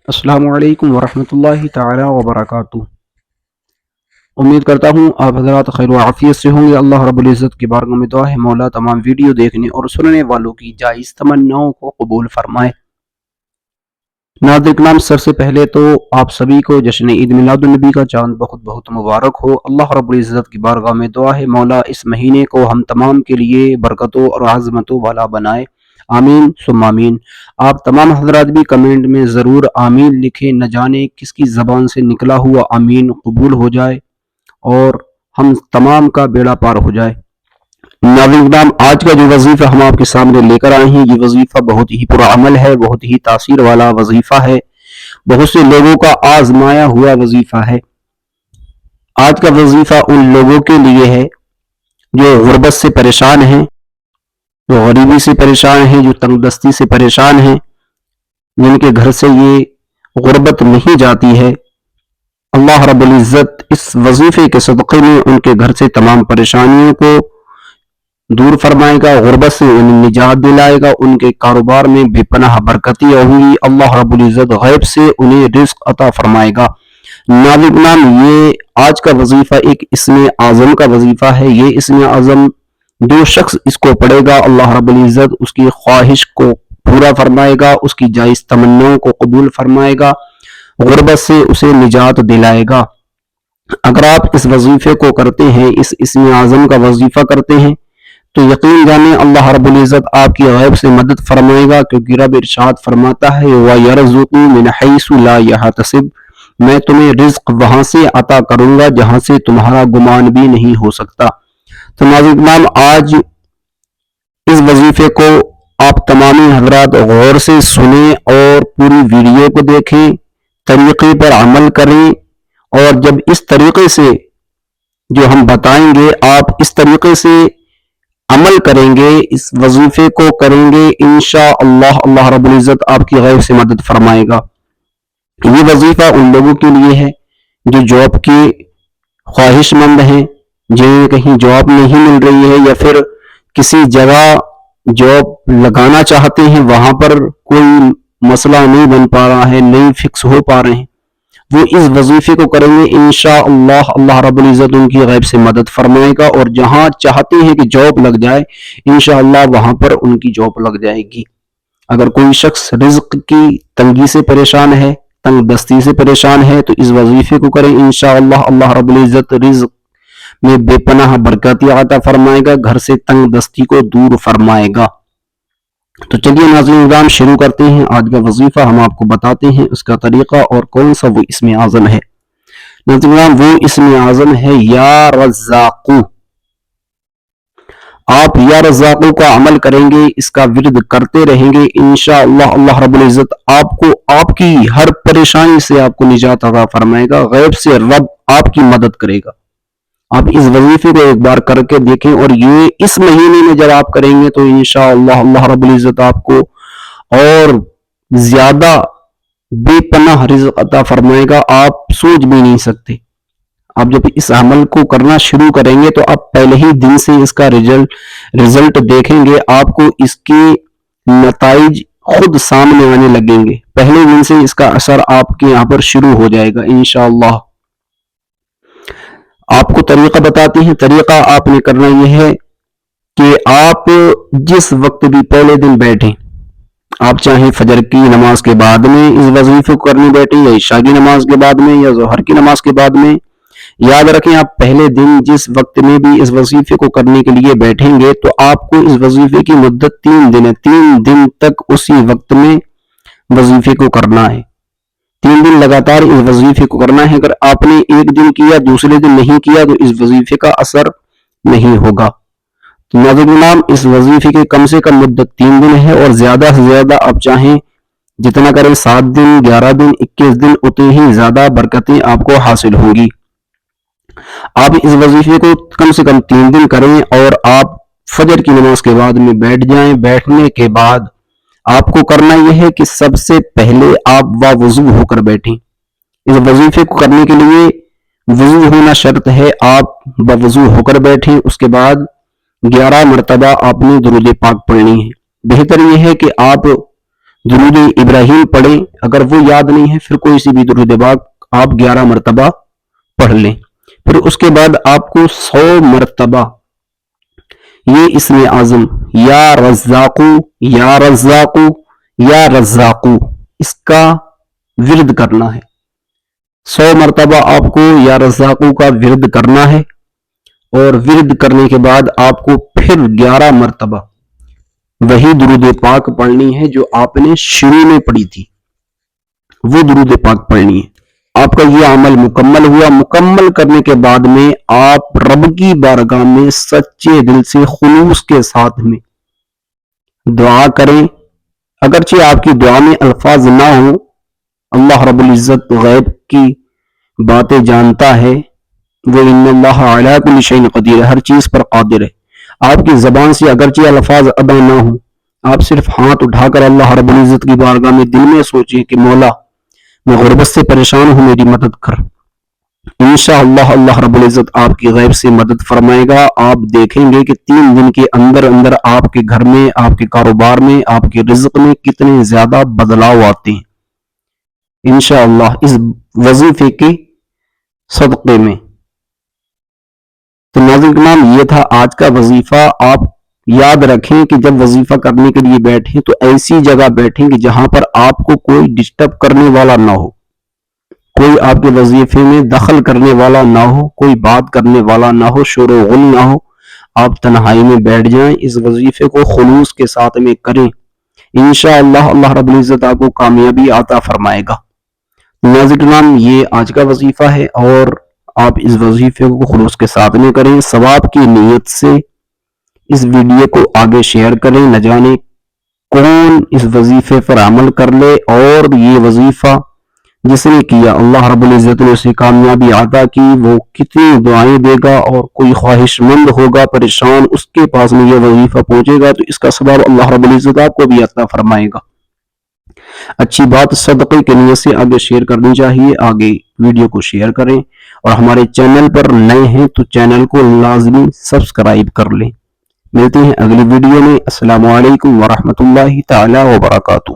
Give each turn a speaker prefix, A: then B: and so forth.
A: السلام علیکم ورحمۃ اللہ تعالی وبرکاتہ۔ امید کرتا ہوں آپ حضرات خیر و عافیت سے ہوں گے۔ اللہ رب العزت کی بارگاہ میں دعا ہے مولا تمام ویڈیو دیکھنے اور سننے والوں کی جائز تمناؤں کو قبول فرمائے۔ ناظرین کرام، سب سے پہلے تو آپ سبھی کو جشن عید میلاد النبی کا چاند بہت بہت مبارک ہو۔ اللہ رب العزت کی بارگاہ میں دعا ہے مولا اس مہینے کو ہم تمام کے لیے برکتوں اور عظمتوں والا بنائے، آمین ثم آمین۔ آپ تمام حضرات بھی کمنٹ میں ضرور آمین لکھیں، نہ جانے کس کی زبان سے نکلا ہوا آمین قبول ہو جائے اور ہم تمام کا بیڑا پار ہو جائے۔ ناظرین کرام، آج کا جو وظیفہ ہم آپ کے سامنے لے کر آئے ہیں، یہ وظیفہ بہت ہی پرعمل ہے، بہت ہی تاثیر والا وظیفہ ہے، بہت سے لوگوں کا آزمایا ہوا وظیفہ ہے۔ آج کا وظیفہ ان لوگوں کے لیے ہے جو غربت سے پریشان ہیں، جو غریبی سے پریشان ہیں، جو تنگ دستی سے پریشان ہیں، جن کے گھر سے یہ غربت نہیں جاتی ہے۔ اللہ رب العزت اس وظیفے کے صدقے میں ان کے گھر سے تمام پریشانیوں کو دور فرمائے گا، غربت سے انہیں نجات دلائے گا، ان کے کاروبار میں بے پناہ برکتی ہوں گی، اللہ رب العزت غیب سے انہیں رزق عطا فرمائے گا۔ ناظرین، یہ آج کا وظیفہ ایک اسم اعظم کا وظیفہ ہے۔ یہ اسم اعظم جو شخص اس کو پڑھے گا، اللہ رب العزت اس کی خواہش کو پورا فرمائے گا، اس کی جائز تمناؤں کو قبول فرمائے گا، غربت سے اسے نجات دلائے گا۔ اگر آپ اس وظیفے کو کرتے ہیں، اس اسم اعظم کا وظیفہ کرتے ہیں، تو یقین جانیں اللہ رب العزت آپ کی غیب سے مدد فرمائے گا، کیونکہ رب ارشاد فرماتا ہے وَيَرْزُقُ مِنْ حَيْثُ لَا يَحْتَسِبُ، میں تمہیں رزق وہاں سے عطا کروں گا جہاں سے تمہارا گمان بھی نہیں ہو سکتا۔ تو ناظرین، آج اس وظیفے کو آپ تمامی حضرات غور سے سنیں اور پوری ویڈیو کو دیکھیں، طریقے پر عمل کریں، اور جب اس طریقے سے جو ہم بتائیں گے آپ اس طریقے سے عمل کریں گے، اس وظیفے کو کریں گے، انشاءاللہ اللہ رب العزت آپ کی غیب سے مدد فرمائے گا۔ یہ وظیفہ ان لوگوں کے لیے ہے جو جاب کے خواہش مند ہیں، جنہیں کہیں جاب نہیں مل رہی ہے یا پھر کسی جگہ جاب لگانا چاہتے ہیں، وہاں پر کوئی مسئلہ نہیں بن پا رہا ہے، نہیں فکس ہو پا رہے ہیں، وہ اس وظیفے کو کریں گے، انشاءاللہ اللہ رب العزت ان کی غیب سے مدد فرمائے گا، اور جہاں چاہتے ہیں کہ جاب لگ جائے انشاءاللہ وہاں پر ان کی جاب لگ جائے گی۔ اگر کوئی شخص رزق کی تنگی سے پریشان ہے، تنگ دستی سے پریشان ہے، تو اس وظیفے کو کریں، انشاءاللہ اللہ رب العزت رزق میں بے پناہ برکتی عطا فرمائے گا، گھر سے تنگ دستی کو دور فرمائے گا۔ تو چلیے ناظرین کرام، شروع کرتے ہیں آج کا وظیفہ۔ ہم آپ کو بتاتے ہیں اس کا طریقہ اور کون سا وہ اسم اعظم ہے۔ ناظرین کرام، وہ اسم اعظم ہے یا رزاقو۔ آپ یا رزاقو کا عمل کریں گے، اس کا ورد کرتے رہیں گے، انشاءاللہ اللہ رب العزت آپ کو آپ کی ہر پریشانی سے آپ کو نجات عطا فرمائے گا، غیب سے رب آپ کی مدد کرے گا۔ آپ اس وظیفے کو ایک بار کر کے دیکھیں، اور یہ اس مہینے میں جب آپ کریں گے تو انشاءاللہ اللہ رب العزت آپ کو اور زیادہ بے پناہ رزق عطا فرمائے گا، آپ سوچ بھی نہیں سکتے۔ آپ جب اس عمل کو کرنا شروع کریں گے تو آپ پہلے ہی دن سے اس کا رزلٹ دیکھیں گے، آپ کو اس کے نتائج خود سامنے آنے لگیں گے، پہلے دن سے اس کا اثر آپ کے یہاں پر شروع ہو جائے گا انشاءاللہ۔ آپ کو طریقہ بتاتے ہیں۔ طریقہ آپ نے کرنا یہ ہے کہ آپ جس وقت بھی پہلے دن بیٹھیں، آپ چاہیں فجر کی نماز کے بعد میں اس وظیفے کو کرنے بیٹھیں، یا عشاء کی نماز کے بعد میں، یا ظہر کی نماز کے بعد میں، یاد رکھیں آپ پہلے دن جس وقت میں بھی اس وظیفے کو کرنے کے لیے بیٹھیں گے تو آپ کو اس وظیفے کی مدت 3 دن ہے، 3 دن تک اسی وقت میں وظیفے کو کرنا ہے، 3 دن لگاتار اس وظیفے کو کرنا ہے۔ اگر آپ نے ایک دن کیا دوسرے دن نہیں کیا تو اس وظیفے کا اثر نہیں ہوگا۔ تو ناظرین، اس وظیفے کی کم سے کم مدت 3 دن ہے، اور زیادہ سے زیادہ آپ چاہیں جتنا کریں، 7 دن، 11 دن، 21 دن، اتنی ہی زیادہ برکتیں آپ کو حاصل ہوں گی۔ آپ اس وظیفے کو کم سے کم 3 دن کریں، اور آپ فجر کی نماز کے بعد میں بیٹھ جائیں۔ بیٹھنے کے بعد آپ کو کرنا یہ ہے کہ سب سے پہلے آپ وضو ہو کر بیٹھیں۔ اس وظیفے کو کرنے کے لیے وضو ہونا شرط ہے، آپ وضو ہو کر بیٹھیں، اس کے بعد 11 مرتبہ آپ نے درود پاک پڑھنی ہے۔ بہتر یہ ہے کہ آپ درود ابراہیم پڑھیں. اگر وہ یاد نہیں ہے پھر کوئی سی بھی درود پاک آپ 11 مرتبہ پڑھ لیں. پھر اس کے بعد آپ کو 100 مرتبہ یہ اسم اعظم یا رزاقو یا رزاقو یا رزاقو اس کا ورد کرنا ہے. 100 مرتبہ آپ کو یا رزاقو کا ورد کرنا ہے. اور ورد کرنے کے بعد آپ کو پھر 11 مرتبہ وہی درود پاک پڑھنی ہے جو آپ نے شروع میں پڑھی تھی. وہ درود پاک پڑھنی ہے. آپ کا یہ عمل مکمل ہوا. مکمل کرنے کے بعد میں آپ رب کی بارگاہ میں سچے دل سے خلوص کے ساتھ میں دعا کریں. اگرچہ آپ کی دعا میں الفاظ نہ ہوں، اللہ رب العزت غیب کی باتیں جانتا ہے. وہ ان اللہ علی کل شیء قدیر، ہر چیز پر قادر ہے. آپ کی زبان سے اگرچہ الفاظ ادا نہ ہوں، آپ صرف ہاتھ اٹھا کر اللہ رب العزت کی بارگاہ میں دل میں سوچیں کہ مولا میں غربت سے پریشان ہوں، میری مدد کر. انشاءاللہ اللہ رب العزت آپ کی غیب سے مدد فرمائے گا. آپ دیکھیں گے کہ 3 دن کے اندر اندر آپ کے گھر میں، آپ کے کاروبار میں، آپ کے رزق میں کتنے زیادہ بدلاؤ آتے ہیں انشاءاللہ اس وظیفے کے صدقے میں. تو ناظرین کرام، یہ تھا آج کا وظیفہ. آپ یاد رکھیں کہ جب وظیفہ کرنے کے لیے بیٹھیں تو ایسی جگہ بیٹھیں کہ جہاں پر آپ کو کوئی ڈسٹرب کرنے والا نہ ہو، کوئی آپ کے وظیفے میں دخل کرنے والا نہ ہو، کوئی بات کرنے والا نہ ہو، شور و غل نہ ہو. آپ تنہائی میں بیٹھ جائیں، اس وظیفے کو خلوص کے ساتھ میں کریں. انشاءاللہ اللہ رب العزت آپ کو کامیابی عطا فرمائے گا. ناظرین کرام، یہ آج کا وظیفہ ہے اور آپ اس وظیفے کو خلوص کے ساتھ میں کریں. ثواب کی نیت سے اس ویڈیو کو آگے شیئر کریں. نہ جانے کون اس وظیفے پر عمل کر لے اور یہ وظیفہ جس نے کیا اللہ رب العزت نے اسے کامیابی عطا کی، وہ کتنی دعائیں دے گا. اور کوئی خواہش مند ہوگا پریشان، اس کے پاس میں یہ وظیفہ پہنچے گا تو اس کا ثواب اللہ رب العزت آپ کو بھی عطا فرمائے گا. اچھی بات صدقے کے نیت سے آگے شیئر کرنی چاہیے. آگے ویڈیو کو شیئر کریں اور ہمارے چینل پر نئے ہیں تو چینل کو لازمی سبسکرائب کر لیں. ملتے ہیں اگلی ویڈیو میں. السلام علیکم ورحمۃ اللہ تعالی وبرکاتہ.